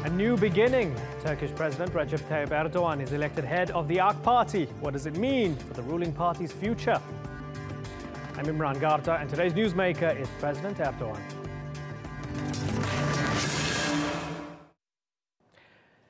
A new beginning. Turkish President Recep Tayyip Erdogan is elected head of the AK Party. What does it mean for the ruling party's future? I'm Imran Garta, and today's newsmaker is President Erdogan.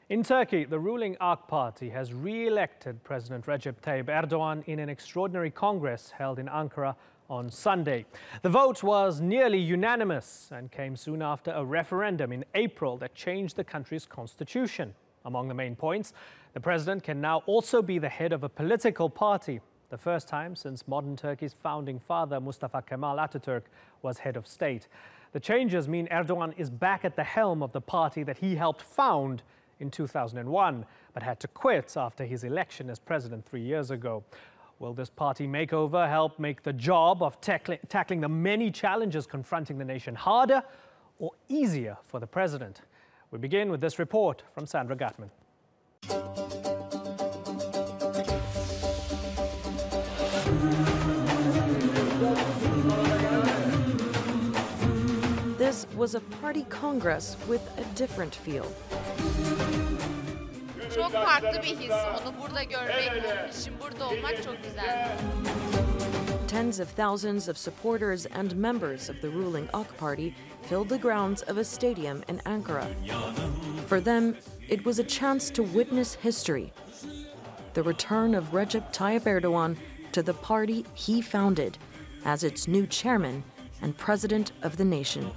In Turkey, the ruling AK Party has re-elected President Recep Tayyip Erdogan in an extraordinary congress held in Ankara on Sunday. The vote was nearly unanimous and came soon after a referendum in April that changed the country's constitution. Among the main points, the president can now also be the head of a political party, the first time since modern Turkey's founding father Mustafa Kemal Atatürk was head of state. The changes mean Erdogan is back at the helm of the party that he helped found in 2001, but had to quit after his election as president 3 years ago. Will this party makeover help make the job of tackling the many challenges confronting the nation harder or easier for the president? We begin with this report from Sandra Gatman. This was a party congress with a different feel. Çok farklı bir his. Onu burada görmek, onun için burada olmak çok güzel. Tens of thousands of supporters and members of the ruling AK Party filled the grounds of a stadium in Ankara. For them, it was a chance to witness history. The return of Recep Tayyip Erdogan to the party he founded as its new chairman and president of the nation.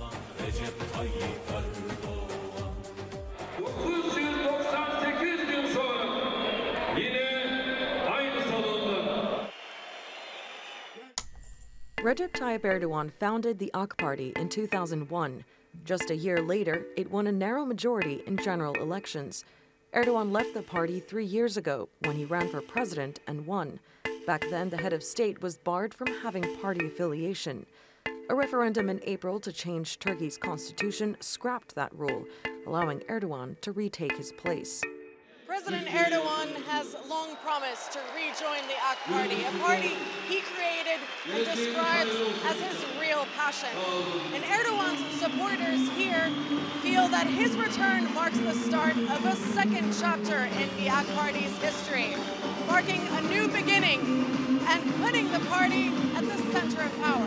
Recep Tayyip Erdogan founded the AK Party in 2001. Just a year later, it won a narrow majority in general elections. Erdogan left the party 3 years ago when he ran for president and won. Back then, the head of state was barred from having party affiliation. A referendum in April to change Turkey's constitution scrapped that rule, allowing Erdogan to retake his place. President Erdogan has long promised to rejoin the AK Party, a party he created and describes as his real passion. And Erdogan's supporters here feel that his return marks the start of a second chapter in the AK Party's history, marking a new beginning and putting the party at the center of power.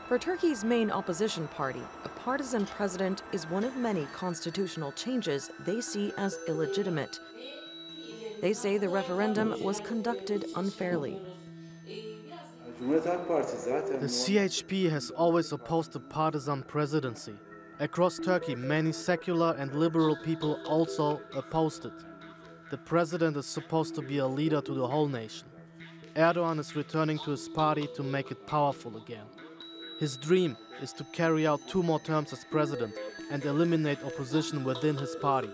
For Turkey's main opposition party, a partisan president is one of many constitutional changes they see as illegitimate. They say the referendum was conducted unfairly. The CHP has always opposed the partisan presidency. Across Turkey, many secular and liberal people also opposed it. The president is supposed to be a leader to the whole nation. Erdogan is returning to his party to make it powerful again. His dream is to carry out 2 more terms as president and eliminate opposition within his party.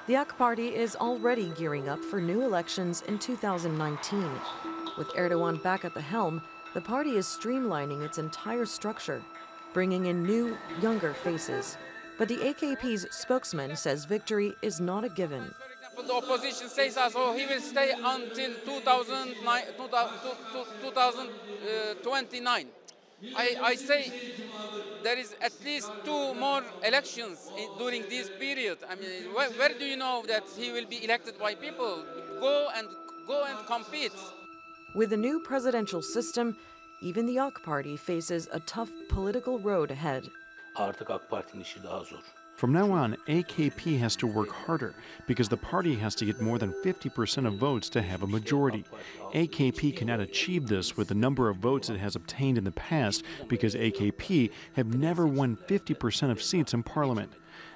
The AK Party is already gearing up for new elections in 2019. With Erdogan back at the helm, the party is streamlining its entire structure, bringing in new, younger faces. But the AKP's spokesman says victory is not a given. The opposition says he will stay until 2029. I say there is at least 2 more elections during this period. I mean, where do you know that he will be elected by people? Go and compete. With the new presidential system, even the AK Party faces a tough political road ahead. From now on, AKP has to work harder because the party has to get more than 50% of votes to have a majority. AKP cannot achieve this with the number of votes it has obtained in the past because AKP have never won 50% of seats in parliament.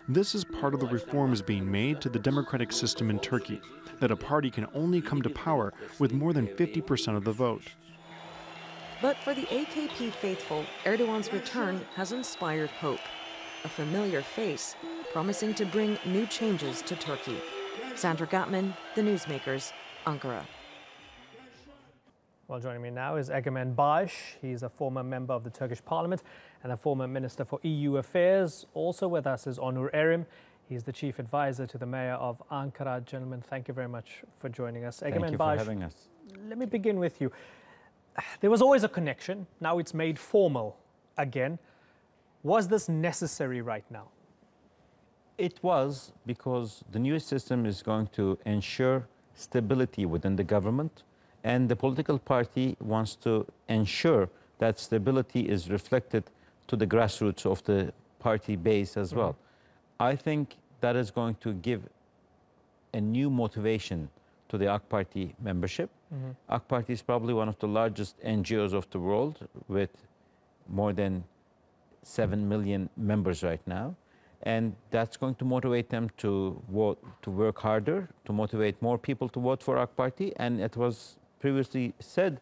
This is part of the reforms being made to the democratic system in Turkey, that a party can only come to power with more than 50% of the vote. But for the AKP faithful, Erdogan's return has inspired hope. A familiar face, promising to bring new changes to Turkey. Sandra Gatman, The Newsmakers, Ankara. Well, joining me now is Egemen Baş. He's a former member of the Turkish parliament and a former minister for EU affairs. Also with us is Onur Erim. He's the chief advisor to the mayor of Ankara. Gentlemen, thank you very much for joining us. Thank you for having us. Let me begin with you. There was always a connection. Now it's made formal again. Was this necessary right now? It was, because the new system is going to ensure stability within the government, and the political party wants to ensure that stability is reflected to the grassroots of the party base as well. I think that is going to give a new motivation to the AK Party membership. AK Party is probably one of the largest NGOs of the world, with more than 7 million members right now. And that's going to motivate them to work harder, to motivate more people to vote for AK Party. And it was previously said,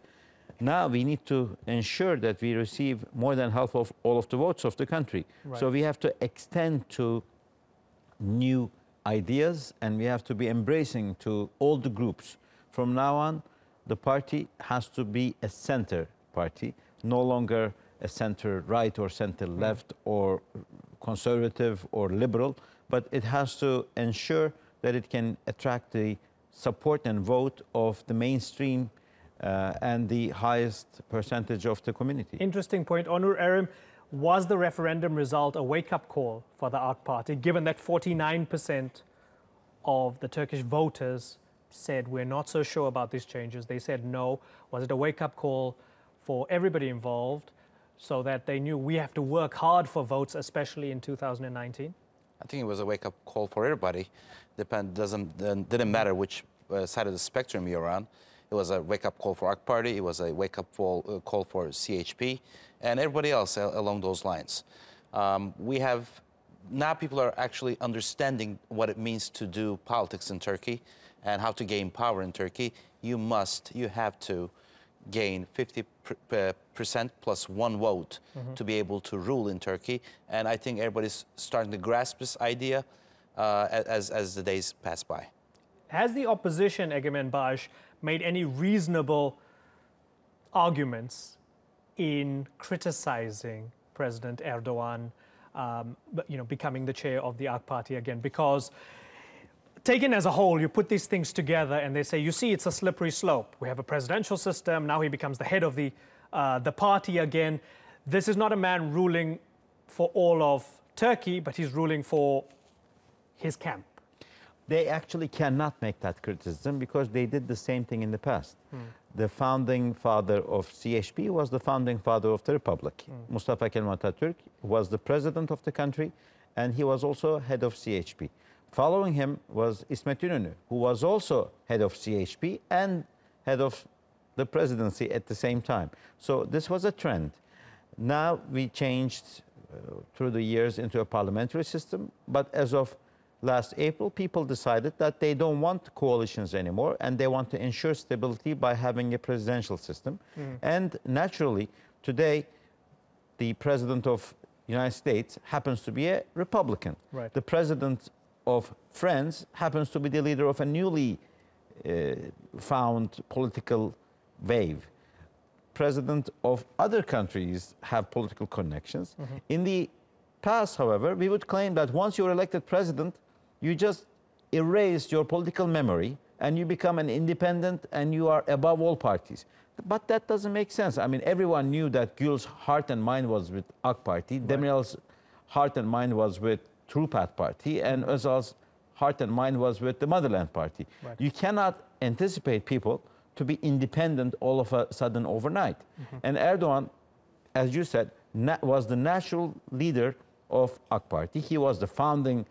now we need to ensure that we receive more than half of all of the votes of the country. Right. So we have to extend to new ideas, and we have to be embracing to all the groups. From now on, the party has to be a center party, no longer a center right or center left or conservative or liberal, but it has to ensure that it can attract the support and vote of the mainstream and the highest percentage of the community. Interesting point. Onur Erim, was the referendum result a wake-up call for the AK Party, given that 49% of the Turkish voters said we're not so sure about these changes? They said no. Was it a wake-up call for everybody involved, so that they knew we have to work hard for votes, especially in 2019? I think it was a wake-up call for everybody. Didn't matter which side of the spectrum you're on. It was a wake-up call for AK Party. It was a wake-up call for CHP and everybody else along those lines. Now people are actually understanding what it means to do politics in Turkey and how to gain power in Turkey. You have to gain 50% plus one vote to be able to rule in Turkey. And I think everybody's starting to grasp this idea as the days pass by. Has the opposition, Egemen Baş, made any reasonable arguments in criticizing President Erdogan, becoming the chair of the AK Party again? Because taken as a whole, you put these things together and they say, you see, it's a slippery slope. We have a presidential system. Now he becomes the head of the party again. This is not a man ruling for all of Turkey, but he's ruling for his camp. They actually cannot make that criticism because they did the same thing in the past. The founding father of CHP was the founding father of the Republic. Mustafa Kemal Atatürk was the president of the country, and he was also head of CHP. Following him was İsmet İnönü, who was also head of CHP and head of the presidency at the same time. So this was a trend. Now we changed through the years into a parliamentary system, but as of last April, people decided that they don't want coalitions anymore, and they want to ensure stability by having a presidential system. And naturally, today, the president of the United States happens to be a Republican. Right. The president of France happens to be the leader of a newly found political wave. President of other countries have political connections. In the past, however, we would claim that once you're elected president, you just erase your political memory and you become an independent and you are above all parties. But that doesn't make sense. I mean, everyone knew that Gül's heart and mind was with AK Party, right. Demirel's heart and mind was with True Path Party, and Özal's heart and mind was with the Motherland Party. Right. You cannot anticipate people to be independent all of a sudden overnight. And Erdogan, as you said, was the natural leader of AK Party. He was the founding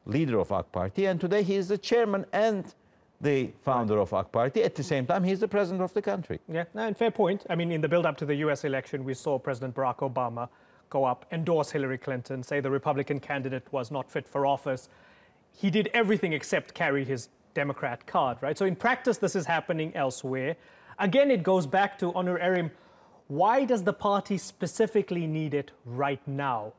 leader of AK Party, and today he is the chairman and the founder of AK Party. At the same time, he's the president of the country. Yeah, and fair point. I mean, in the build-up to the US election, we saw President Barack Obama go up, endorse Hillary Clinton, say the Republican candidate was not fit for office. He did everything except carry his Democrat card, right? So in practice, this is happening elsewhere. Again, it goes back to Onur Erim. Why does the party specifically need it right now?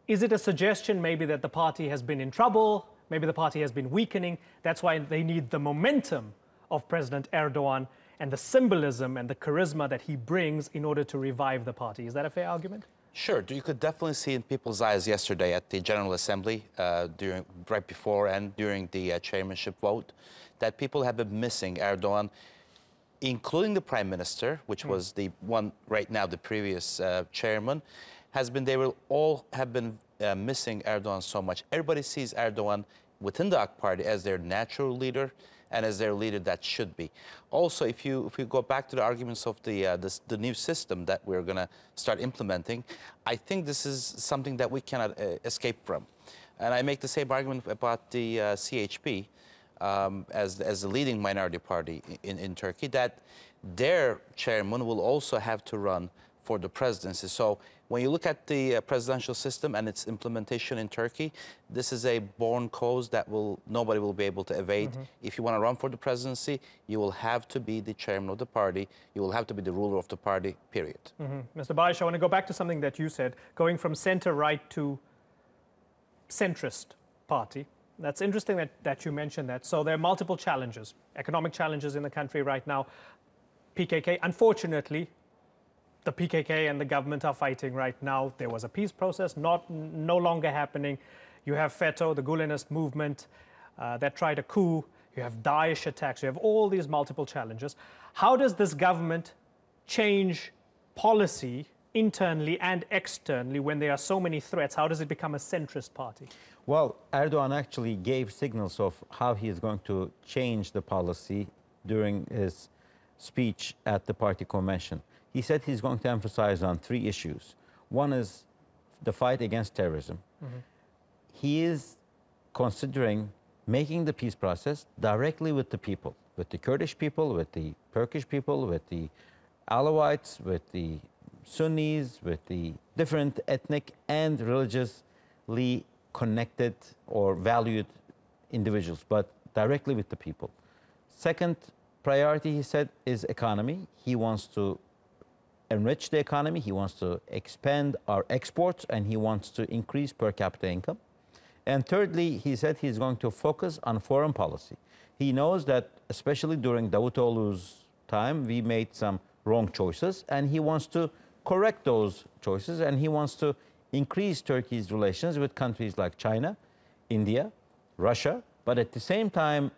Is it a suggestion maybe that the party has been in trouble? Maybe the party has been weakening. That's why they need the momentum of President Erdogan and the symbolism and the charisma that he brings in order to revive the party. Is that a fair argument? Sure. You could definitely see in people's eyes yesterday at the General Assembly, right before and during the chairmanship vote, that people have been missing Erdogan including the prime minister, which was the one right now, the previous chairman, they will all have been missing Erdogan so much. Everybody sees Erdogan within the AK Party as their natural leader and as their leader that should be. Also, if you go back to the arguments of the new system that we're going to start implementing, I think this is something that we cannot escape from. And I make the same argument about the CHP as the leading minority party in Turkey, that their chairman will also have to run for the presidency. So when you look at the presidential system and its implementation in Turkey, this is a born cause that nobody will be able to evade. If you want to run for the presidency, you will have to be the chairman of the party. You will have to be the ruler of the party, period. Mr. Bayish, I want to go back to something that you said, going from center-right to centrist party. That's interesting that you mentioned that. So there are multiple challenges, economic challenges in the country right now. PKK, unfortunately, the PKK and the government are fighting right now. There was a peace process, no longer happening. You have FETÖ, the Gulenist movement that tried a coup. You have Daesh attacks. You have all these multiple challenges. How does this government change policy internally and externally when there are so many threats? How does it become a centrist party? Well, Erdogan actually gave signals of how he is going to change the policy during his speech at the party convention. He said he's going to emphasize on 3 issues. One is the fight against terrorism. He is considering making the peace process directly with the people, with the Kurdish people, with the Turkish people, with the Alawites, with the Sunnis, with the different ethnic and religiously connected or valued individuals, but directly with the people. Second priority, he said, is economy. He wants to enrich the economy, he wants to expand our exports, and he wants to increase per capita income. And thirdly, he said he's going to focus on foreign policy. He knows that, especially during Davutoğlu's time, we made some wrong choices, and he wants to correct those choices, and he wants to increase Turkey's relations with countries like China, India, Russia, but at the same time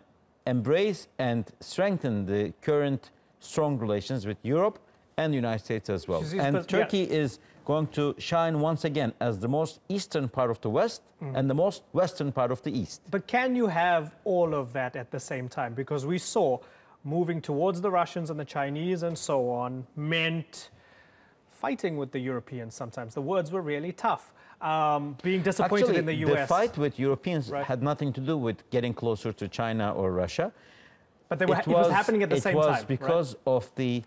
embrace and strengthen the current strong relations with Europe and the United States as well. And Turkey is going to shine once again as the most eastern part of the West and the most western part of the East. But can you have all of that at the same time? Because we saw moving towards the Russians and the Chinese and so on meant fighting with the Europeans sometimes. The words were really tough. Being disappointed Actually, in the US. The fight with Europeans had nothing to do with getting closer to China or Russia. But it was happening at the same time. It was because of the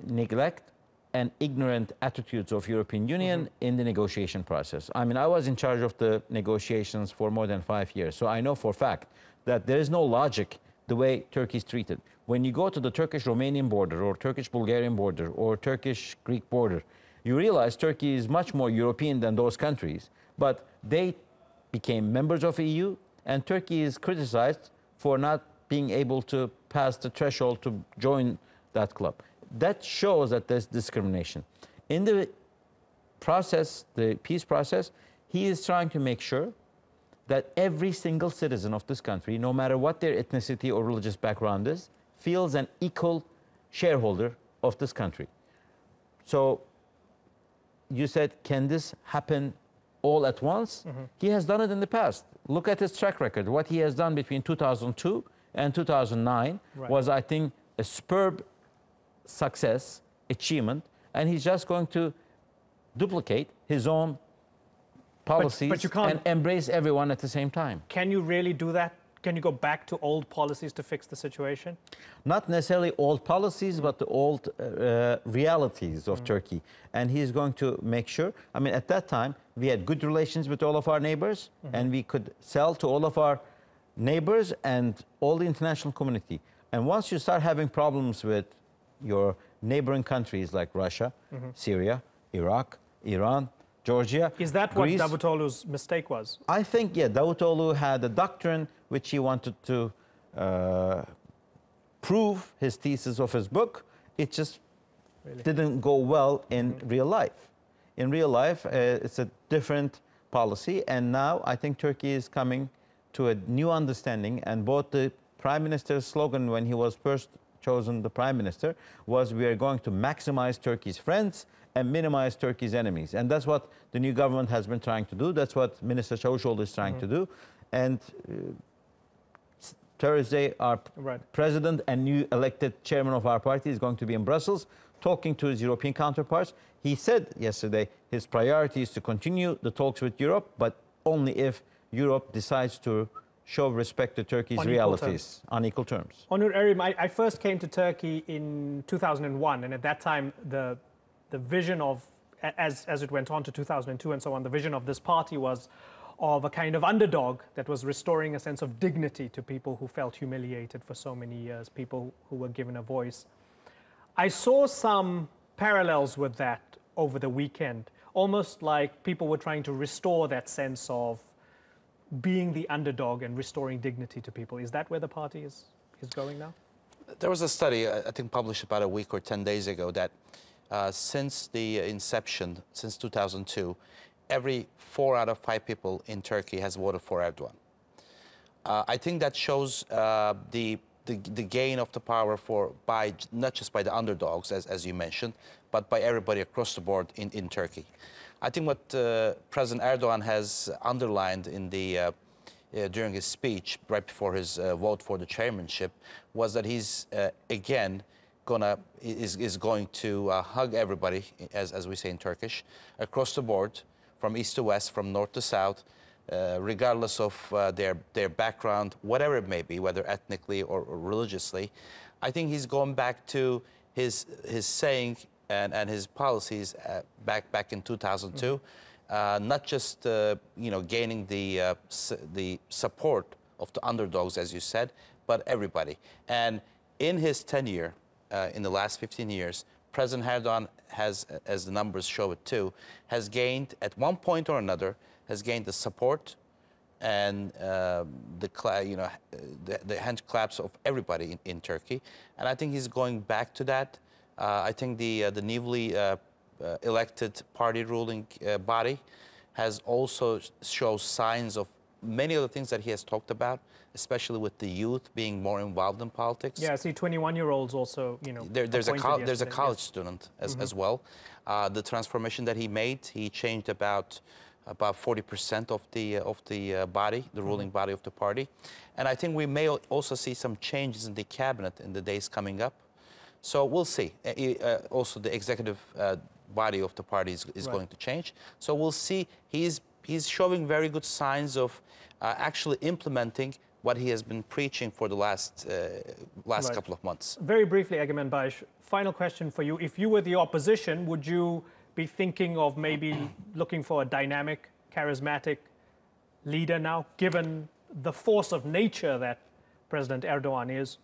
neglect and ignorant attitudes of European Union in the negotiation process. I mean, I was in charge of the negotiations for more than 5 years, so I know for a fact that there is no logic the way Turkey is treated. When you go to the Turkish-Romanian border or Turkish-Bulgarian border or Turkish-Greek border, you realize Turkey is much more European than those countries, but they became members of the EU, and Turkey is criticized for not being able to pass the threshold to join that club. That shows that there's discrimination. In the process, the peace process, he is trying to make sure that every single citizen of this country, no matter what their ethnicity or religious background is, feels an equal shareholder of this country. So you said, can this happen all at once? He has done it in the past. Look at his track record. What he has done between 2002 and 2009 was, I think, a superb success, achievement, and he's just going to duplicate his own policies but you can't, and embrace everyone at the same time. Can you really do that? Can you go back to old policies to fix the situation? Not necessarily old policies, but the old realities of Turkey. And he's going to make sure, I mean, at that time, we had good relations with all of our neighbors, and we could sell to all of our neighbors and all the international community. And once you start having problems with your neighboring countries like Russia, Syria, Iraq, Iran, Georgia, Is that Greece, what Davutoğlu's mistake was? I think, yeah, Davutoğlu had a doctrine which he wanted to prove his thesis of his book. It just didn't go well in real life. In real life, it's a different policy. And now I think Turkey is coming to a new understanding. And both the Prime Minister's slogan when he was first chosen the prime minister was we are going to maximize Turkey's friends and minimize Turkey's enemies. And that's what the new government has been trying to do. That's what Minister Çavuşoğlu is trying to do. And Thursday, our president and new elected chairman of our party is going to be in Brussels talking to his European counterparts. He said yesterday his priority is to continue the talks with Europe, but only if Europe decides to show respect to Turkey's realities on equal terms. Onur Erim, I first came to Turkey in 2001, and at that time the vision of, as it went on to 2002 and so on, the vision of this party was of a kind of underdog that was restoring a sense of dignity to people who felt humiliated for so many years, people who were given a voice. I saw some parallels with that over the weekend, almost like people were trying to restore that sense of being the underdog and restoring dignity to people. Is that where the party is going now? There was a study, I think, published about a week or 10 days ago that since the inception, since 2002, every 4 out of 5 people in Turkey has voted for Erdogan. I think that shows the gain of the power by not just by the underdogs, as you mentioned, but by everybody across the board in Turkey. I think what President Erdogan has underlined in during his speech right before his vote for the chairmanship was that he's again is going to hug everybody, as we say in Turkish, across the board, from east to west, from north to south, regardless of their background, whatever it may be, whether ethnically or religiously. I think he's going back to his saying and his policies back in 2002, not just gaining the support of the underdogs, as you said, but everybody. And in his tenure, in the last 15 years, President Erdogan has, as the numbers show it too, has gained at one point or another, has gained the support and the hand claps of everybody in Turkey. And I think he's going back to that. I think the newly elected party ruling body has also shown signs of many of the things that he has talked about, especially with the youth being more involved in politics. Yeah, I see 21-year-olds also, there's a college student as well. The transformation that he made, he changed about 40% of the body, the ruling body of the party. And I think we may also see some changes in the cabinet in the days coming up. So we'll see. Also, the executive body of the party is going to change. So we'll see. He's showing very good signs of actually implementing what he has been preaching for the last couple of months. Very briefly, Egemen Baş, final question for you. If you were the opposition, would you be thinking of maybe looking for a dynamic, charismatic leader now, given the force of nature that President Erdogan is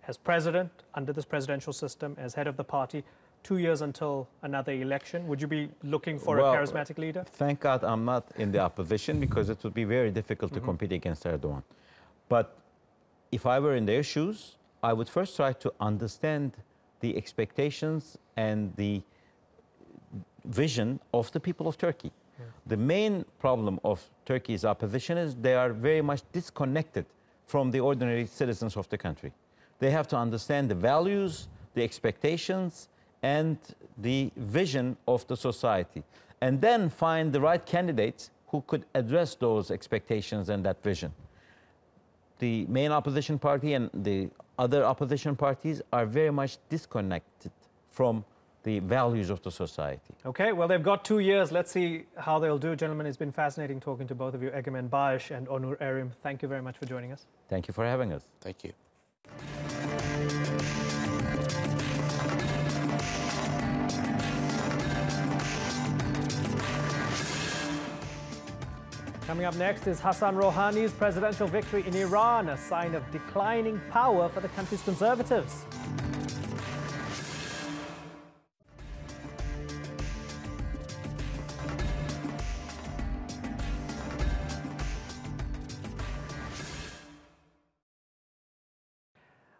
as president under this presidential system, as head of the party, 2 years until another election? Would you be looking for a charismatic leader? Thank God I'm not in the opposition, because it would be very difficult to compete against Erdogan. But if I were in their shoes, I would first try to understand the expectations and the vision of the people of Turkey. Yeah. The main problem of Turkey's opposition is they are very much disconnected from the ordinary citizens of the country. They have to understand the values, the expectations, and the vision of the society, and then find the right candidates who could address those expectations and that vision. The main opposition party and the other opposition parties are very much disconnected from the values of the society. Okay, well, they've got 2 years. Let's see how they'll do. Gentlemen, it's been fascinating talking to both of you, Egemen Baş and Onur Erim. Thank you very much for joining us. Thank you for having us. Thank you. Coming up next is Hassan Rouhani's presidential victory in Iran, a sign of declining power for the country's conservatives.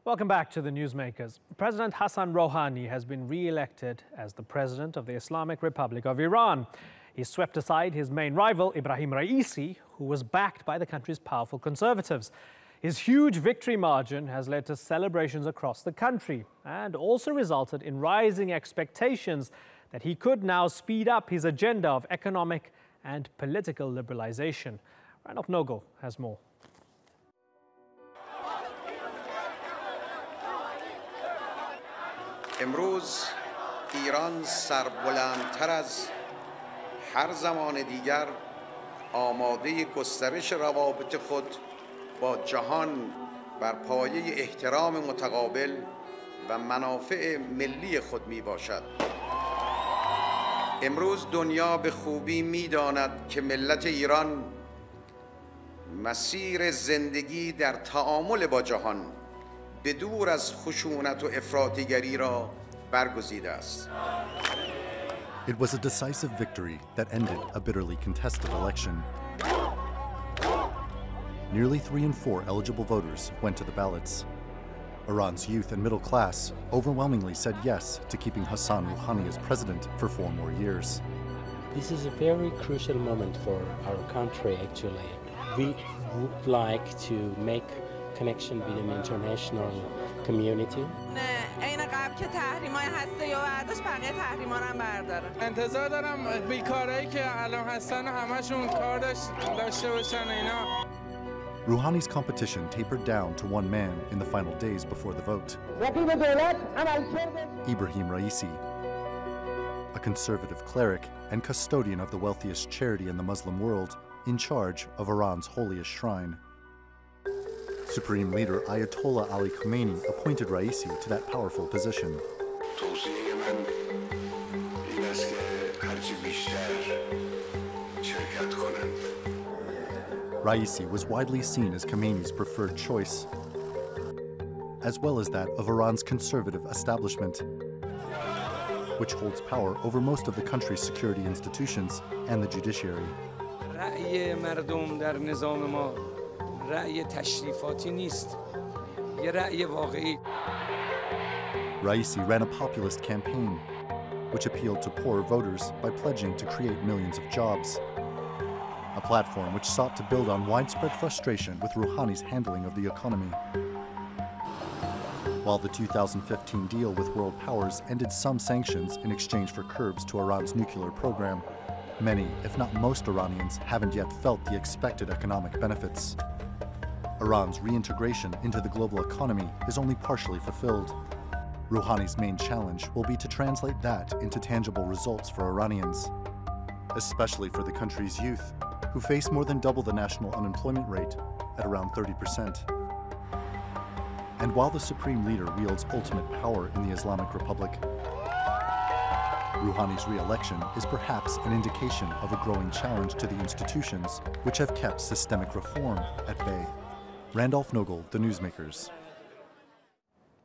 Welcome back to the Newsmakers. President Hassan Rouhani has been re-elected as the president of the Islamic Republic of Iran. He swept aside his main rival, Ibrahim Raisi, who was backed by the country's powerful conservatives. His huge victory margin has led to celebrations across the country and also resulted in rising expectations that he could now speed up his agenda of economic and political liberalization. Randolph Nogel has more. امروز ایران سربلندتر از هر زمان دیگر آماده گسترش روابط خود با جهان بر پایه احترام متقابل و منافع ملی خود می باشد. امروز دنیا به خوبی می داند که ملت ایران مسیر زندگی در تعامل با جهان به دور از خشونت و افراطیگری را برگزیده است. It was a decisive victory that ended a bitterly contested election. Nearly 3 in 4 eligible voters went to the ballots. Iran's youth and middle class overwhelmingly said yes to keeping Hassan Rouhani as president for 4 more years. This is a very crucial moment for our country, actually. We would like to make connection with an international community. که تحریم‌های هسته و بعدش بقیه تحریم‌ها رو هم برداره. انتظار دارم بیکارایی که الان هستن همشون کار داشته باشن اینا. Rouhani's competition tapered down to one man in the final days before the vote. Ibrahim Raisi, a conservative cleric and custodian of the wealthiest charity in the Muslim world, in charge of Iran's holiest shrine. Supreme Leader Ayatollah Ali Khamenei appointed Raisi to that powerful position. Raisi was widely seen as Khamenei's preferred choice, as well as that of Iran's conservative establishment, which holds power over most of the country's security institutions and the judiciary. رأی تشریفاتی نیست. یه رأی واقعی. Raisi ran a populist campaign, which appealed to poor voters by pledging to create millions of jobs. A platform which sought to build on widespread frustration with Rouhani's handling of the economy. While the 2015 deal with world powers ended some sanctions in exchange for curbs to Iran's nuclear program, many, if not most Iranians, haven't yet felt the expected economic benefits. Iran's reintegration into the global economy is only partially fulfilled. Rouhani's main challenge will be to translate that into tangible results for Iranians, especially for the country's youth, who face more than double the national unemployment rate at around 30%. And while the supreme leader wields ultimate power in the Islamic Republic, Rouhani's re-election is perhaps an indication of a growing challenge to the institutions which have kept systemic reform at bay. Randolph Nogel, The Newsmakers.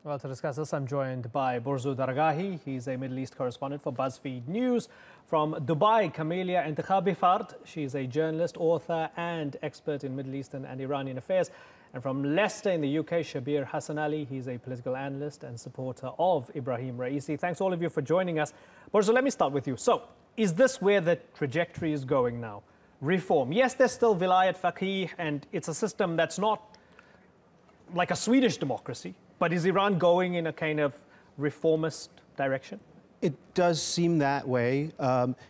Well, to discuss this, I'm joined by Burzu Dargahi. He's a Middle East correspondent for BuzzFeed News. From Dubai, Camelia Intikhabi Fard. She's a journalist, author, and expert in Middle Eastern and Iranian affairs. And from Leicester in the UK, Shabir Hassan Ali. He's a political analyst and supporter of Ibrahim Raisi. Thanks all of you for joining us. Burzu, let me start with you. So, is this where the trajectory is going now? Reform. Yes, there's still Vilayat Faqih, and it's a system that's not like a Swedish democracy, but is Iran going in a kind of reformist direction? It does seem that way.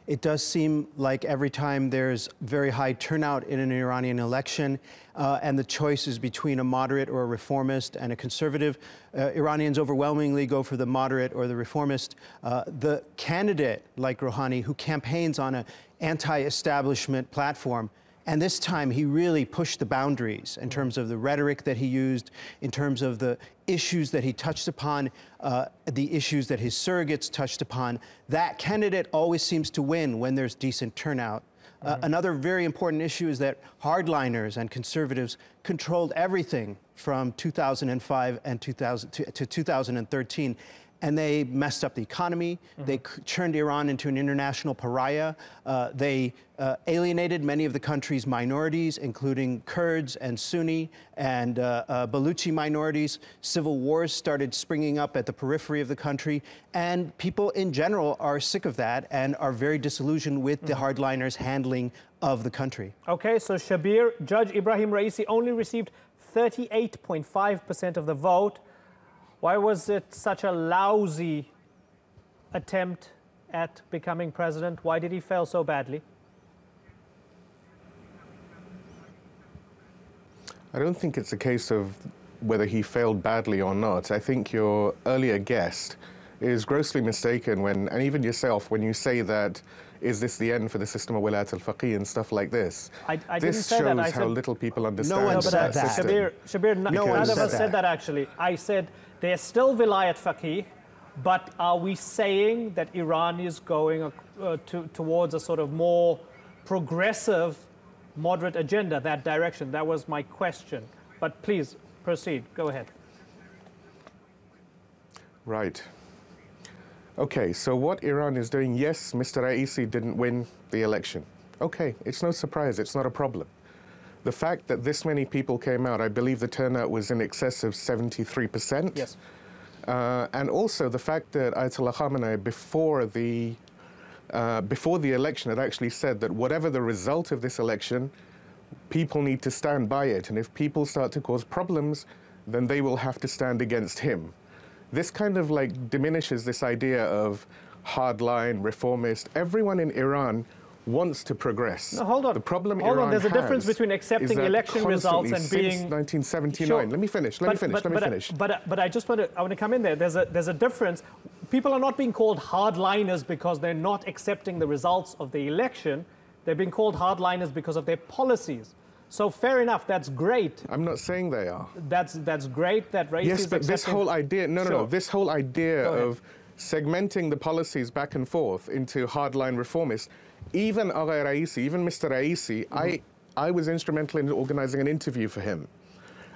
It does seem like every time there's very high turnout in an Iranian election and the choice is between a moderate or a reformist and a conservative, Iranians overwhelmingly go for the moderate or the reformist. The candidate like Rouhani, who campaigns on an anti-establishment platform, and this time he really pushed the boundaries in terms of the rhetoric that he used, in terms of the issues that he touched upon, the issues that his surrogates touched upon. That candidate always seems to win when there's decent turnout. Another very important issue is that hardliners and conservatives controlled everything from 2005 and to 2013. And they messed up the economy. They turned Iran into an international pariah. They alienated many of the country's minorities, including Kurds and Sunni and Baluchi minorities. Civil wars started springing up at the periphery of the country. And people in general are sick of that and are very disillusioned with the hardliners' handling of the country. Okay, so Shabir, Judge Ibrahim Raisi only received 38.5% of the vote. Why was it such a lousy attempt at becoming president? Why did he fail so badly? I don't think it's a case of whether he failed badly or not. I think your earlier guest is grossly mistaken when, and even yourself, when you say that, is this the end for the system of wilayat al-faqih and stuff like this? I didn't this say that. shows how little people understand one said that that. system. Shabir, none of us said that actually. I said there's still wilayat faqih, but are we saying that Iran is going towards a sort of more progressive, moderate agenda, that direction? That was my question. But please, proceed. Go ahead. Right. Okay, so what Iran is doing, yes, Mr. Raisi didn't win the election. Okay, it's no surprise, it's not a problem. The fact that this many people came out, I believe the turnout was in excess of 73%. Yes. And also the fact that Ayatollah Khamenei, before the election, had actually said that whatever the result of this election, people need to stand by it. And if people start to cause problems, then they will have to stand against him. This kind of like diminishes this idea of hardline, reformist. Everyone in Iran wants to progress. No, hold on. The problem hold Iran on. There's a has difference between accepting is election results and since being 1979. Sure. Let me finish. Let me finish. But I just want to come in there. There's a difference. People are not being called hardliners because they're not accepting the results of the election. They're being called hardliners because of their policies. So fair enough, that's great. I'm not saying they are. That's great that Raisi yes, is but accepting. this whole idea, no, this whole idea of segmenting the policies back and forth into hardline reformists, even Agha Raisi, even Mr. Raisi, I was instrumental in organizing an interview for him.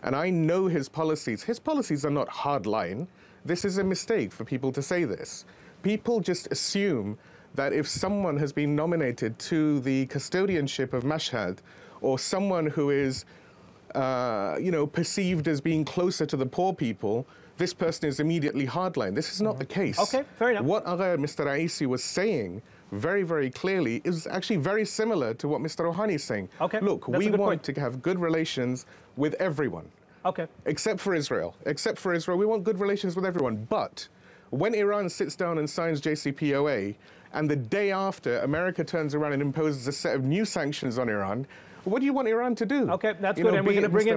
And I know his policies. His policies are not hardline. This is a mistake for people to say this. People just assume that if someone has been nominated to the custodianship of Mashhad, or someone who is, perceived as being closer to the poor people, this person is immediately hardline. This is not the case. Okay, fair enough. What Mr. Raisi was saying very, very clearly is actually very similar to what Mr. Rouhani is saying. Okay, look, we want to have good relations with everyone. Okay. Except for Israel. Except for Israel, we want good relations with everyone. But when Iran sits down and signs JCPOA, and the day after America turns around and imposes a set of new sanctions on Iran, what do you want Iran to do? Okay, that's good. And we're going to bring in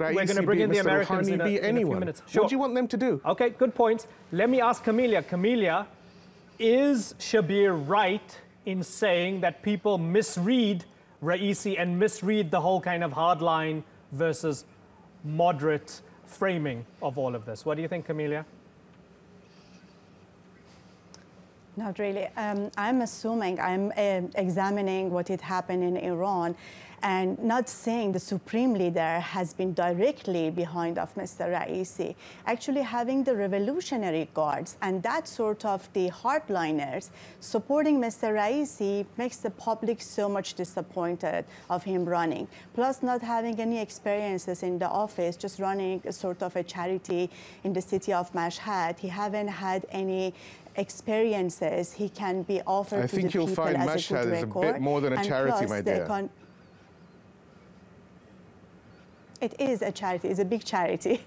the Americans in a few minutes. Sure. What do you want them to do? Okay, good points. Let me ask Camelia. Camelia, is Shabir right in saying that people misread Raisi and misread the whole kind of hardline versus moderate framing of all of this? What do you think, Camelia? Not really. I'm assuming, I'm examining what had happened in Iran and not saying the supreme leader has been directly behind of Mr. Raisi. Actually having the Revolutionary Guards and that sort of the hardliners supporting Mr. Raisi makes the public so much disappointed of him running. Plus not having any experiences in the office, just running a sort of a charity in the city of Mashhad. He haven't had any experiences he can be offered to the people as a good record. I think you'll find Mashhad is a bit more than a charity, my dear. It is a charity. It's a big charity,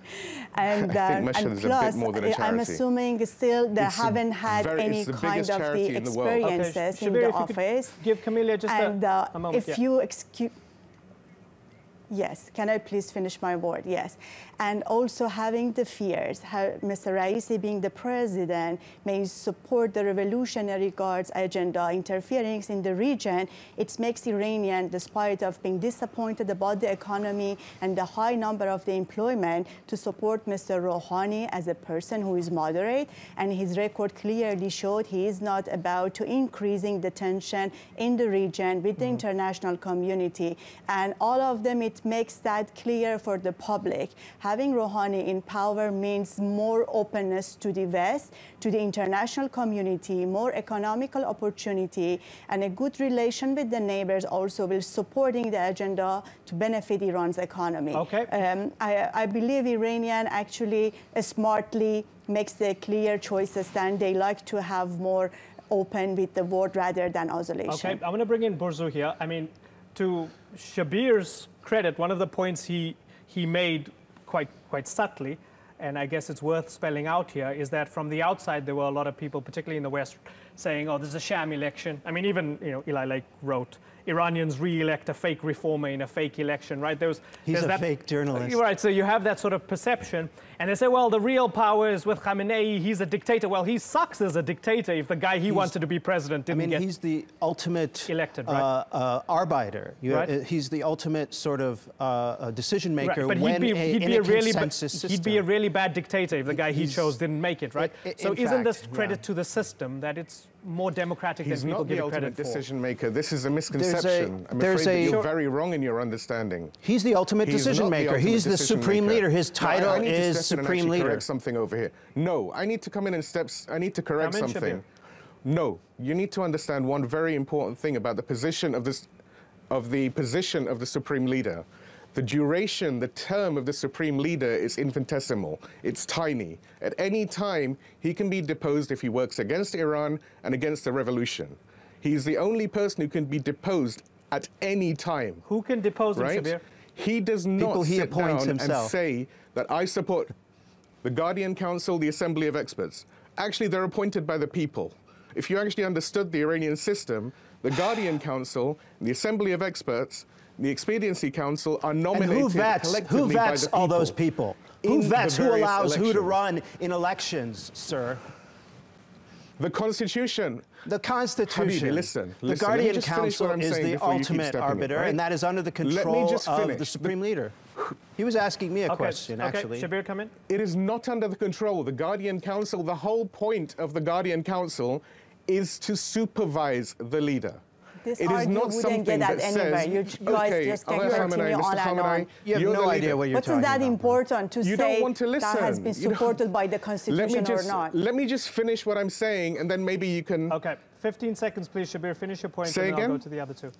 and I think Mashhad is a bit more than a charity. I'm assuming still they haven't had any kind of the experiences in the office. Give Camelia just a moment. If you excuse. Yes, can I please finish my word? Yes. And also having the fears, how Mr. Raisi being the president may support the Revolutionary Guards agenda, interfering in the region. It makes Iranian, despite of being disappointed about the economy and the high number of the employment, to support Mr. Rouhani as a person who is moderate. And his record clearly showed he is not about to increasing the tension in the region with the international community. And all of them, it makes that clear for the public. Having Rouhani in power means more openness to the West, to the international community, more economical opportunity, and a good relation with the neighbors also will supporting the agenda to benefit Iran's economy. Okay. I believe Iranian actually smartly makes the clear choices and they like to have more open with the world rather than isolation. Okay, I'm going to bring in Burzu here. I mean, to Shabir's credit, one of the points he made quite subtly, and I guess it's worth spelling out here, is that from the outside there were a lot of people, particularly in the West, saying, oh, this is a sham election. I mean, even, Eli Lake wrote, Iranians re-elect a fake reformer in a fake election, right? He's a fake journalist. Right, so you have that sort of perception. And they say, well, the real power is with Khamenei, he's a dictator. Well, he sucks as a dictator if the guy he wanted to be president didn't get he's the ultimate elected, right? Arbiter. Right. He's the ultimate sort of decision maker right, when he'd be a really system. He'd be a really bad dictator if the guy he chose didn't make it, right? So isn't this credit to the system that it's more democratic than people give it credit for? He's not the ultimate decision maker. This is a misconception. I'm afraid that you're very wrong in your understanding. He's the ultimate decision maker. He's the supreme leader. His title is supreme leader. Correct something over here. No, I need to come in and I need to correct something. No, you need to understand one very important thing about the position of the supreme leader. The duration, the term of the supreme leader is infinitesimal. It's tiny. At any time, he can be deposed if he works against Iran and against the revolution. He's the only person who can be deposed at any time. Who can depose him, right? Shabir? He does not sit down and say that I support the Guardian Council, the Assembly of Experts. Actually, they're appointed by the people. If you actually understood the Iranian system, the Guardian Council, the Assembly of Experts, the Expediency Council are nominated collectively who vets by the people. All those people? Who vets? Who allows who to run in elections, sir? The Constitution. The Constitution. Habibi, listen. The Guardian Council is the ultimate arbiter, right? and that is under the control of the supreme leader. He was asking me a question, actually. Shabir, come in. It is not under the control. The Guardian Council, the whole point of the Guardian Council is to supervise the leader. This it is not something that says, you guys just can continue on and on. You have no idea what you're talking about. But is that important to say that has been supported by the Constitution or not? Let me just finish what I'm saying, and then maybe you can... Okay, 15 seconds, please, Shabir. Finish your point, and then I'll go to the other two.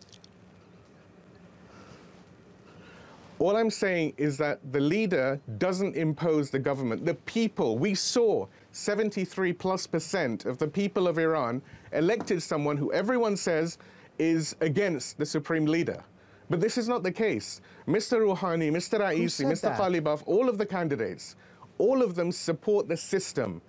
All I'm saying is that the leader doesn't impose the government. The people, we saw 73+% of the people of Iran elected someone who everyone says is against the supreme leader. But this is not the case. Mr. Rouhani, Mr. Raisi, Mr. Khalibaf, all of the candidates, all of them support the system,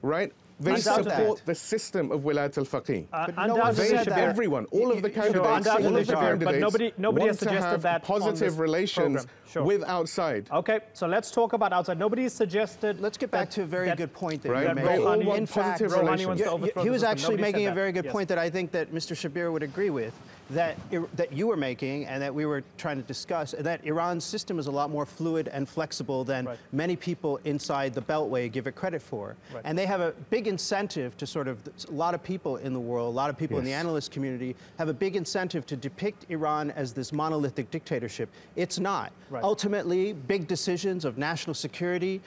right? They support the system of Wilayat al-Faqih. Everyone, all of the candidates, but nobody has suggested that positive relations with outside. Okay, so let's talk about outside. Nobody suggested. Let's get back to a very good point that right? you made. In fact, he was actually making a very good point that I think that Mr. Shabir would agree with, that you were making and that we were trying to discuss, that Iran's system is a lot more fluid and flexible than many people inside the Beltway give it credit for. And they have a big incentive to sort of, a lot of people in the world, a lot of people in the analyst community have a big incentive to depict Iran as this monolithic dictatorship. It's not. Ultimately, big decisions of national security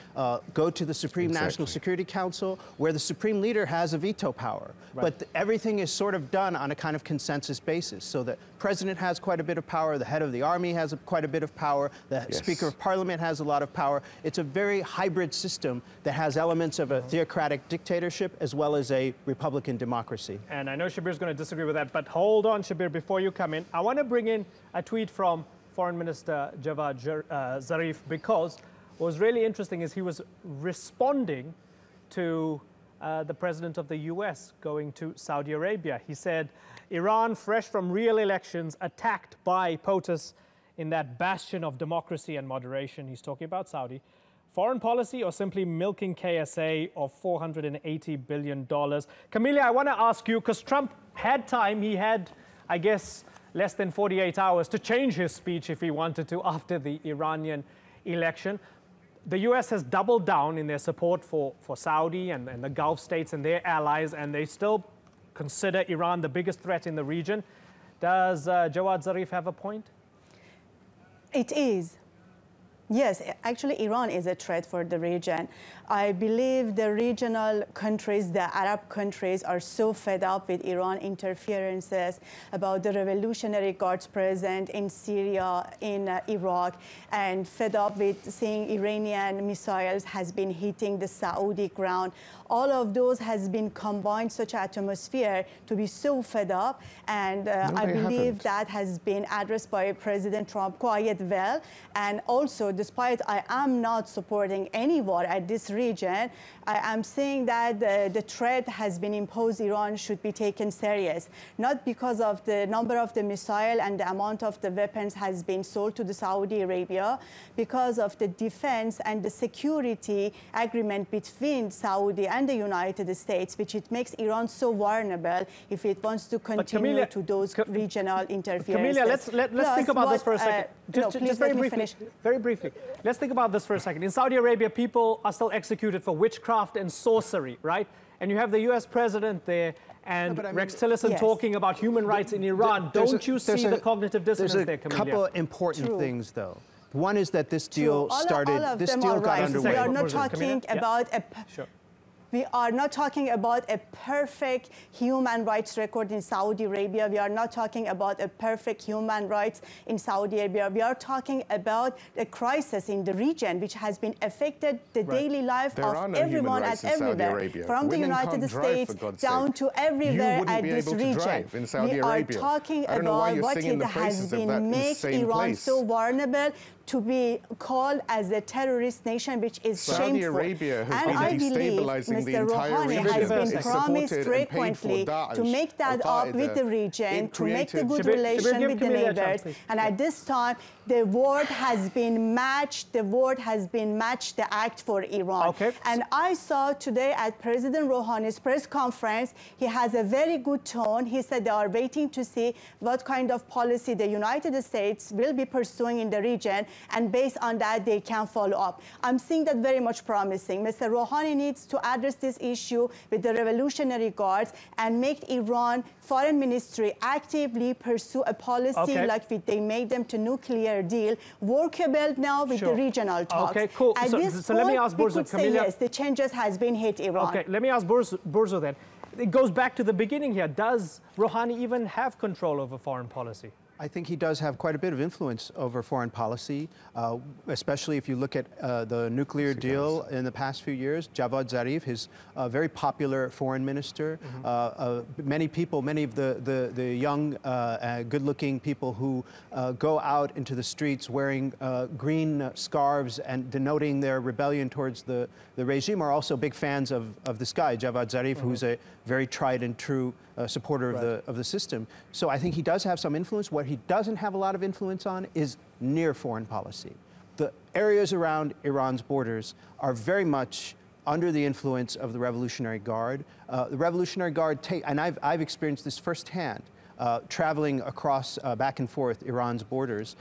go to the Supreme National Security Council, where the supreme leader has a veto power. But everything is sort of done on a kind of consensus basis. So the president has quite a bit of power, the head of the army has quite a bit of power, the speaker of parliament has a lot of power. It's a very hybrid system that has elements of a theocratic dictatorship as well as a republican democracy. And I know Shabir's going to disagree with that, but hold on, Shabir, before you come in. I want to bring in a tweet from Foreign Minister Javad Zarif, because what was really interesting is he was responding to the president of the US going to Saudi Arabia. He said, Iran, fresh from real elections, attacked by POTUS in that bastion of democracy and moderation. He's talking about Saudi. Foreign policy or simply milking KSA of $480 billion? Camelia, I want to ask you, because Trump had time, he had, I guess, less than 48 hours to change his speech if he wanted to after the Iranian election. The US has doubled down in their support for Saudi and the Gulf states and their allies, and they still consider Iran the biggest threat in the region. Does Javad Zarif have a point? It is. Yes, actually, Iran is a threat for the region. I believe the regional countries, the Arab countries, are so fed up with Iran interferences about the Revolutionary Guards present in Syria, in Iraq, and fed up with seeing Iranian missiles has been hitting the Saudi ground all of those has been combined such atmosphere to be so fed up. And I believe that has been addressed by President Trump quite well. And also, despite I am not supporting any war at this region, I am saying that the threat has been imposed Iran should be taken serious, not because of the number of the missile and the amount of the weapons has been sold to the Saudi Arabia, because of the defense and the security agreement between Saudi and the United States, which it makes Iran so vulnerable if it wants to continue to those regional interferences. Camilla, let's think about this for a second. Just very briefly. Let's think about this for a second. In Saudi Arabia, people are still executed for witchcraft and sorcery, right? And you have the US president there and Rex Tillerson talking about human rights in Iran. Don't you see the cognitive dissonance there, Camilla? There's a couple of important things, though. One is that this deal started, this deal got underway. We are not talking about we are not talking about a perfect human rights record in Saudi Arabia. We are not talking about a perfect human rights in Saudi Arabia. We are talking about a crisis in the region which has been affected the daily life of everyone and everywhere, from the United States down to everywhere at this region. We are talking about what it has been made Iran so vulnerable to be called as a terrorist nation, which is Saudi shameful. Arabia has and I believe Mr. Rouhani has been promised frequently to make that up with the region, to make the good relation with the neighbors. And at this time, the word has been matched. The word has been matched the act for Iran. And I saw today at President Rouhani's press conference, he has a very good tone. He said they are waiting to see what kind of policy the United States will be pursuing in the region, and based on that, they can follow up. I'm seeing that very much promising. Mr. Rouhani needs to address this issue with the Revolutionary Guards and make Iran Foreign Ministry actively pursue a policy like they made them to nuclear deal, workable now with the regional talks. Okay, cool. At this point, let me ask we could say yes, the changes has been hit Iran. Okay, let me ask Burzo then. It goes back to the beginning here. Does Rouhani even have control over foreign policy? I think he does have quite a bit of influence over foreign policy, especially if you look at the nuclear deal in the past few years. Javad Zarif, his very popular foreign minister, many of the young, good-looking people who go out into the streets wearing green scarves and denoting their rebellion towards the regime are also big fans of this guy, Javad Zarif, who's a very tried and true supporter of the system. So I think he does have some influence. What he doesn't have a lot of influence on is near foreign policy. The areas around Iran's borders are very much under the influence of the Revolutionary Guard. The Revolutionary Guard and I've experienced this firsthand, traveling across back and forth Iran's borders.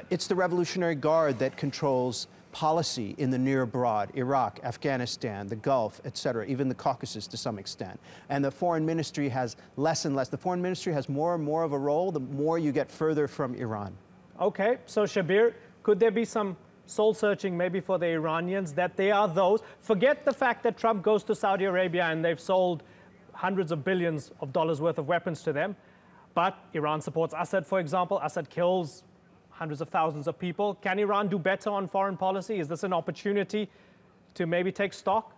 It's the Revolutionary Guard that controls policy in the near abroad, Iraq, Afghanistan, the Gulf, etc., even the Caucasus to some extent. And the foreign ministry has less and less. The foreign ministry has more and more of a role the more you get further from Iran. Okay, so Shabir, could there be some soul searching maybe for the Iranians, that they are those? Forget the fact that Trump goes to Saudi Arabia and they've sold hundreds of billions of dollars worth of weapons to them. But Iran supports Assad, for example. Assad kills hundreds of thousands of people. Can Iran do better on foreign policy? Is this an opportunity to maybe take stock?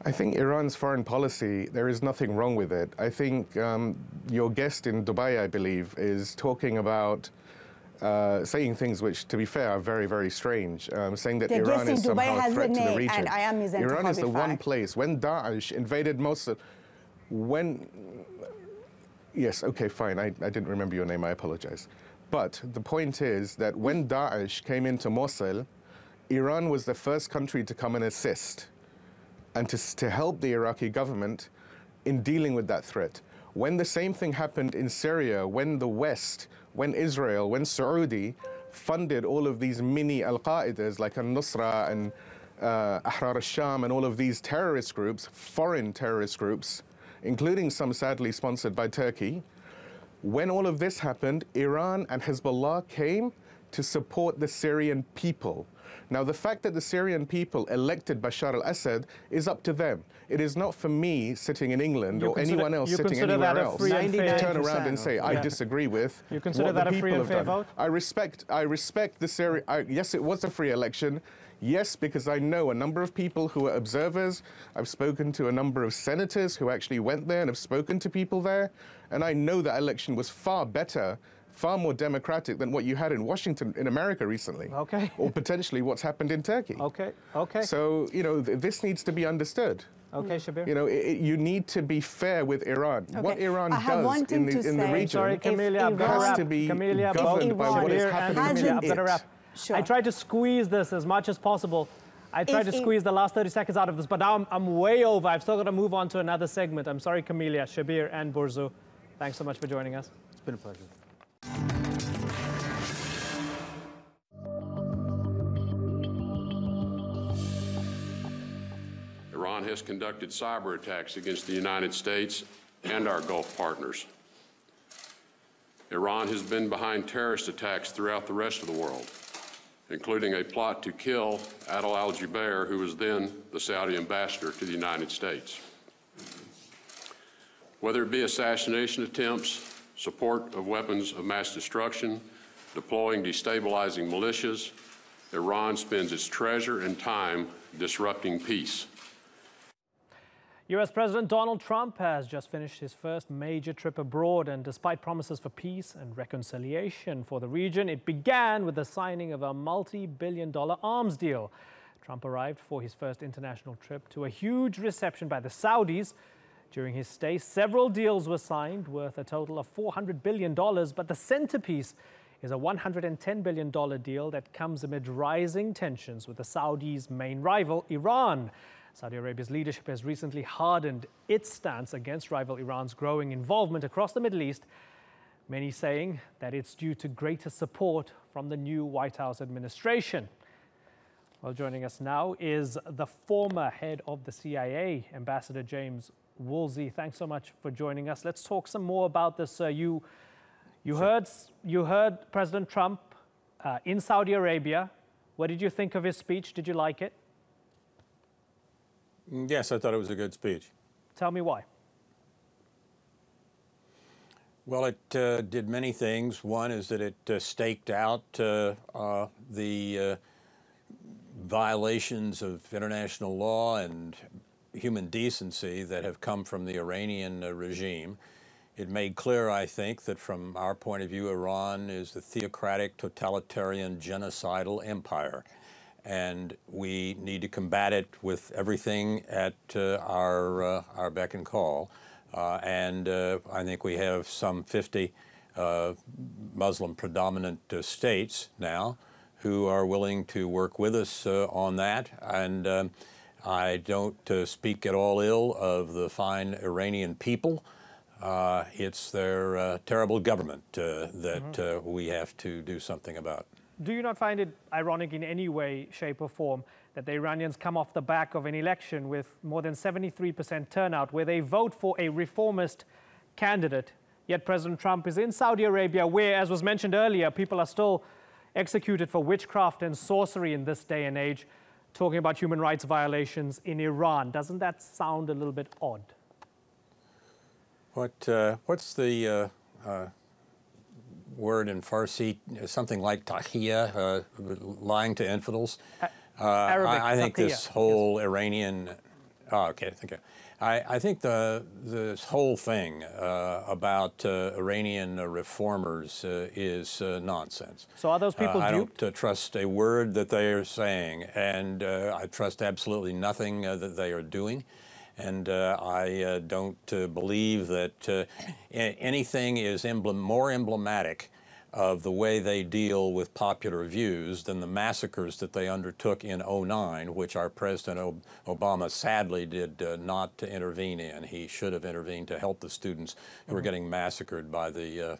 I think Iran's foreign policy, there is nothing wrong with it. I think your guest in Dubai, I believe, is talking about saying things which, to be fair, are very, very strange. Saying that Iran is somehow a threat to the region. Iran is the one place. When Daesh invaded Mosul, yes, okay, fine. I didn't remember your name. I apologize. But the point is that when Daesh came into Mosul, Iran was the first country to come and assist and to help the Iraqi government in dealing with that threat. When the same thing happened in Syria, when the West, when Israel, when Saudi funded all of these mini al-Qaedas like al-Nusra and Ahrar al-Sham and all of these terrorist groups, foreign terrorist groups, including some sadly sponsored by Turkey, when all of this happened, Iran and Hezbollah came to support the Syrian people. Now, the fact that the Syrian people elected Bashar al-Assad is up to them. It is not for me sitting in England or anyone else sitting anywhere else to turn around and say, I disagree with you consider what that the a people free and have fair done. vote? I respect the Syrian. Yes, it was a free election. Yes, because I know a number of people who are observers. I've spoken to a number of senators who actually went there and have spoken to people there. And I know that election was far better, far more democratic than what you had in Washington, in America recently. Okay. Or potentially what's happened in Turkey. Okay, okay. So, you know, this needs to be understood. Okay, Shabir. You know, you need to be fair with Iran. Okay. What Iran I have one does thing to in the say. region Sorry, Camelia, I've got to has wrap. to be Camelia, governed by what is Shabir happening and in Camelia, I've got to it. wrap. Sure. I tried to squeeze this as much as possible. I tried to squeeze the last 30 seconds out of this, but now I'm way over. I've still got to move on to another segment. I'm sorry, Camelia, Shabir, and Burzu. Thanks so much for joining us. It's been a pleasure. Iran has conducted cyber attacks against the United States and our Gulf partners. Iran has been behind terrorist attacks throughout the rest of the world, including a plot to kill Adel al-Jubeir, who was then the Saudi ambassador to the United States. Whether it be assassination attempts, support of weapons of mass destruction, deploying destabilizing militias, Iran spends its treasure and time disrupting peace. U.S. President Donald Trump has just finished his first major trip abroad, and despite promises for peace and reconciliation for the region, it began with the signing of a multi-billion-dollar arms deal. Trump arrived for his first international trip to a huge reception by the Saudis. During his stay, several deals were signed worth a total of $400 billion, but the centerpiece is a $110 billion deal that comes amid rising tensions with the Saudis' main rival, Iran. Saudi Arabia's leadership has recently hardened its stance against rival Iran's growing involvement across the Middle East, many saying that it's due to greater support from the new White House administration. Well, joining us now is the former head of the CIA, Ambassador James Woolsey. Thanks so much for joining us. Let's talk some more about this. You heard President Trump in Saudi Arabia. What did you think of his speech? Did you like it? Yes, I thought it was a good speech. Tell me why. Well, it did many things. One is that it staked out the violations of international law and human decency that have come from the Iranian regime. It made clear, I think, that from our point of view, Iran is a theocratic, totalitarian, genocidal empire. And we need to combat it with everything at our beck and call. I think we have some 50 Muslim predominant states now who are willing to work with us on that. And I don't speak at all ill of the fine Iranian people. It's their terrible government that we have to do something about. Do you not find it ironic in any way, shape or form that the Iranians come off the back of an election with more than 73% turnout where they vote for a reformist candidate, yet President Trump is in Saudi Arabia where, as was mentioned earlier, people are still executed for witchcraft and sorcery in this day and age, talking about human rights violations in Iran. Doesn't that sound a little bit odd? What's the word in Farsi, something like tahiyya, lying to infidels? Arabic, I think tahiyya. this whole Iranian, okay, thank you. I think this whole thing about Iranian reformers is nonsense. So are those people I duped? don't trust a word that they are saying, and I trust absolutely nothing that they are doing. And I don't believe that anything is more emblematic of the way they deal with popular views than the massacres that they undertook in '09, which our President Obama sadly did not intervene in. He should have intervened to help the students who were getting massacred by the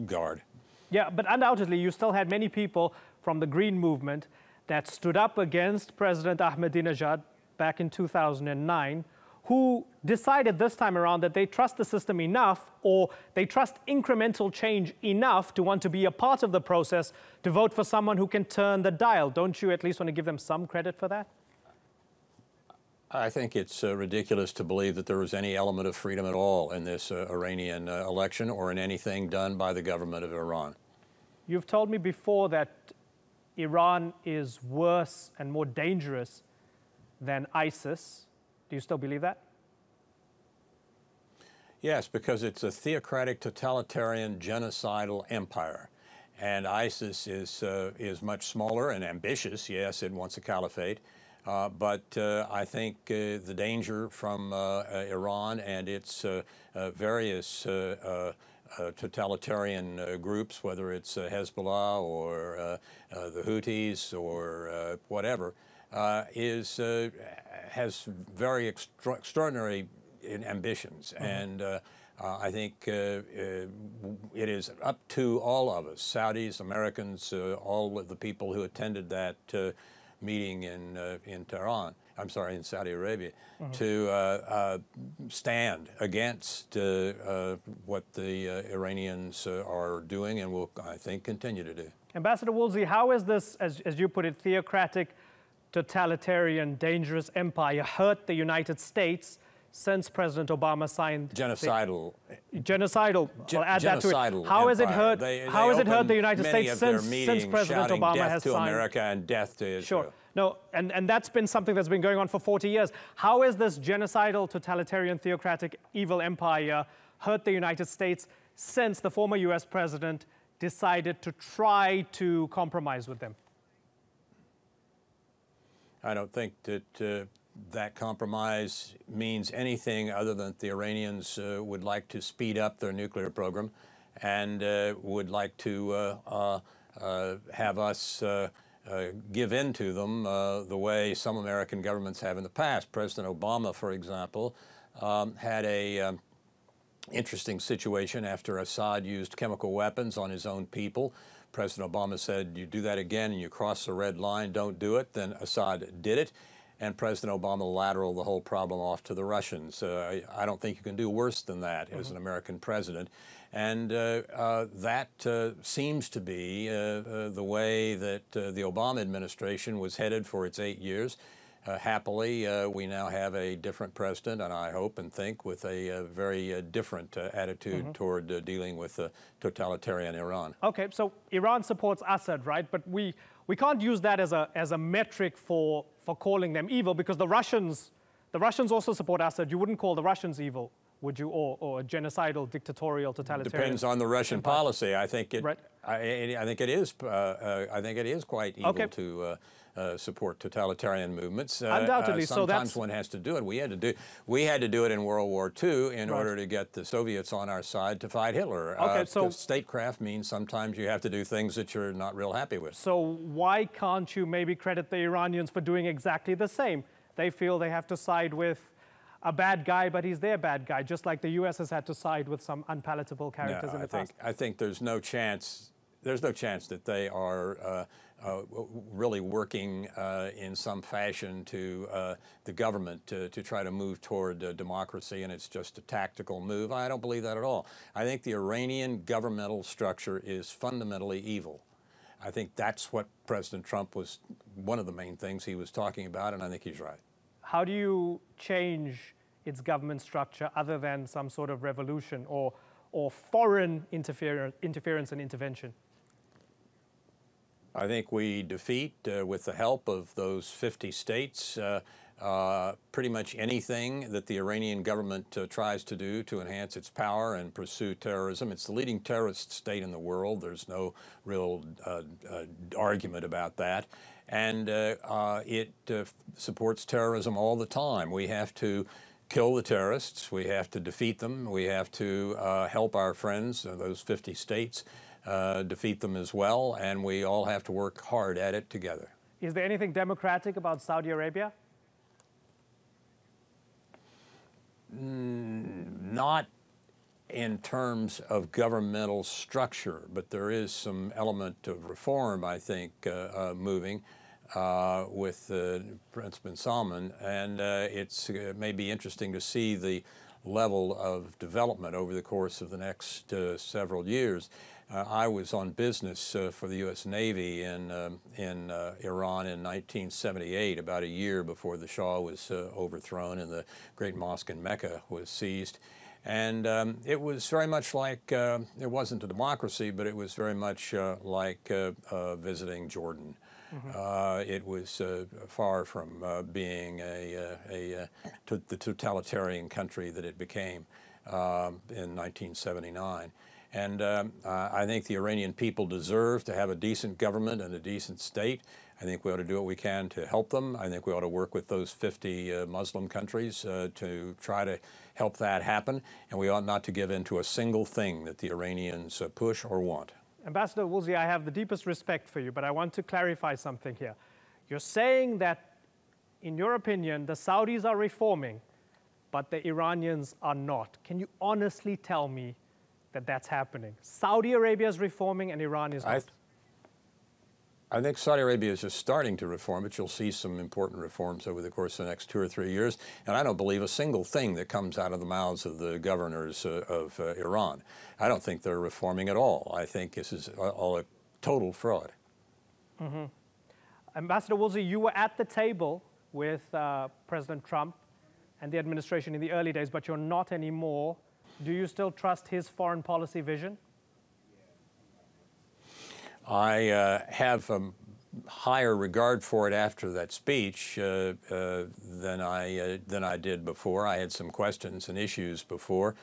Guard. Yeah, but undoubtedly you still had many people from the Green Movement that stood up against President Ahmadinejad back in 2009, who decided this time around that they trust the system enough, or they trust incremental change enough to want to be a part of the process to vote for someone who can turn the dial. Don't you at least want to give them some credit for that? I think it's ridiculous to believe that there was any element of freedom at all in this Iranian election or in anything done by the government of Iran. You've told me before that Iran is worse and more dangerous than ISIS. Do you still believe that? Yes, because it's a theocratic, totalitarian, genocidal empire. And ISIS is much smaller and ambitious. Yes, it wants a caliphate. But I think the danger from Iran and its various totalitarian groups, whether it's Hezbollah or the Houthis or whatever, has very extraordinary ambitions. And I think it is up to all of us, Saudis, Americans, all of the people who attended that meeting in Tehran, I'm sorry, in Saudi Arabia, to stand against what the Iranians are doing and will, I think, continue to do. Ambassador Woolsey, how is this, as you put it, theocratic, totalitarian, dangerous empire hurt the United States since President Obama signed genocidal? I'll add that to it. How has it hurt? How has it hurt the United States since President Obama has signed? Death to America and death to Israel. Sure. No, and that's been something that's been going on for 40 years. How has this genocidal, totalitarian, theocratic, evil empire hurt the United States since the former U.S. president decided to try to compromise with them? I don't think that that compromise means anything other than the Iranians would like to speed up their nuclear program and would like to have us give in to them the way some American governments have in the past. President Obama, for example, had a interesting situation after Assad used chemical weapons on his own people. President Obama said, you do that again and you cross the red line, don't do it. Then Assad did it. And President Obama lateraled the whole problem off to the Russians. I don't think you can do worse than that as an American president. And that seems to be the way that the Obama administration was headed for its 8 years. Happily, we now have a different president, and I hope and think with a very different attitude toward dealing with totalitarian Iran. Okay, so Iran supports Assad, right? But we can't use that as a metric for calling them evil, because the Russians also support Assad. You wouldn't call the Russians evil, would you, or a genocidal, dictatorial, totalitarian? Depends on the Russian policy. I think it. Right. I think it is. I think it is quite evil to support totalitarian movements. Undoubtedly. Sometimes one has to do it. We had to do it in World War II in order to get the Soviets on our side to fight Hitler. Okay, so statecraft means sometimes you have to do things that you're not real happy with. So why can't you maybe credit the Iranians for doing exactly the same? They feel they have to side with a bad guy, but he's their bad guy, just like the U.S. has had to side with some unpalatable characters in the past. I think there's no chance. There's no chance that they are really working in some fashion to the government to try to move toward democracy, and it's just a tactical move. I don't believe that at all. I think the Iranian governmental structure is fundamentally evil. I think that's what President Trump was, one of the main things he was talking about, and I think he's right. How do you change its government structure other than some sort of revolution or foreign interference and intervention? I think we defeat, with the help of those 50 states, pretty much anything that the Iranian government tries to do to enhance its power and pursue terrorism. It's the leading terrorist state in the world. There's no real argument about that. And it supports terrorism all the time. We have to kill the terrorists. We have to defeat them. We have to help our friends, those 50 states, defeat them as well, and we all have to work hard at it together. Is there anything democratic about Saudi Arabia? Not in terms of governmental structure, but there is some element of reform, I think, moving. with Prince bin Salman, and it's may be interesting to see the level of development over the course of the next several years. I was on business for the U.S. Navy in Iran in 1978, about a year before the Shah was overthrown and the Great Mosque in Mecca was seized. And it was very much like, it wasn't a democracy, but it was very much like visiting Jordan. It was far from being the totalitarian country that it became in 1979. And I think the Iranian people deserve to have a decent government and a decent state. I think we ought to do what we can to help them. I think we ought to work with those 50 Muslim countries to try to help that happen. And we ought not to give in to a single thing that the Iranians push or want. Ambassador Woolsey, I have the deepest respect for you, but I want to clarify something here. You're saying that, in your opinion, the Saudis are reforming, but the Iranians are not. Can you honestly tell me that that's happening? Saudi Arabia is reforming and Iran is not. I think Saudi Arabia is just starting to reform, but you'll see some important reforms over the course of the next 2 or 3 years. And I don't believe a single thing that comes out of the mouths of the governors of Iran. I don't think they're reforming at all. I think this is all a total fraud. Ambassador Woolsey, you were at the table with President Trump and the administration in the early days, but you're not anymore. Do you still trust his foreign policy vision? I have a higher regard for it after that speech than I did before. I had some questions and issues before,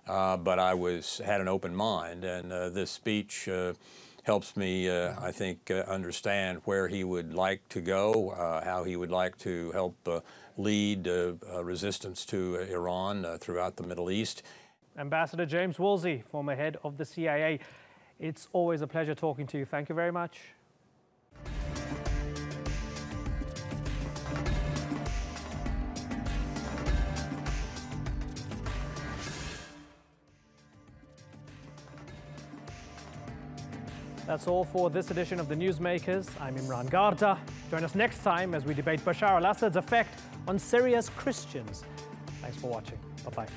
but I had an open mind, and this speech helps me, I think, understand where he would like to go, how he would like to help lead resistance to Iran throughout the Middle East. Ambassador James Woolsey, former head of the CIA. It's always a pleasure talking to you. Thank you very much. That's all for this edition of the Newsmakers. I'm Imran Garda. Join us next time as we debate Bashar al-Assad's effect on Syria's Christians. Thanks for watching. Bye-bye.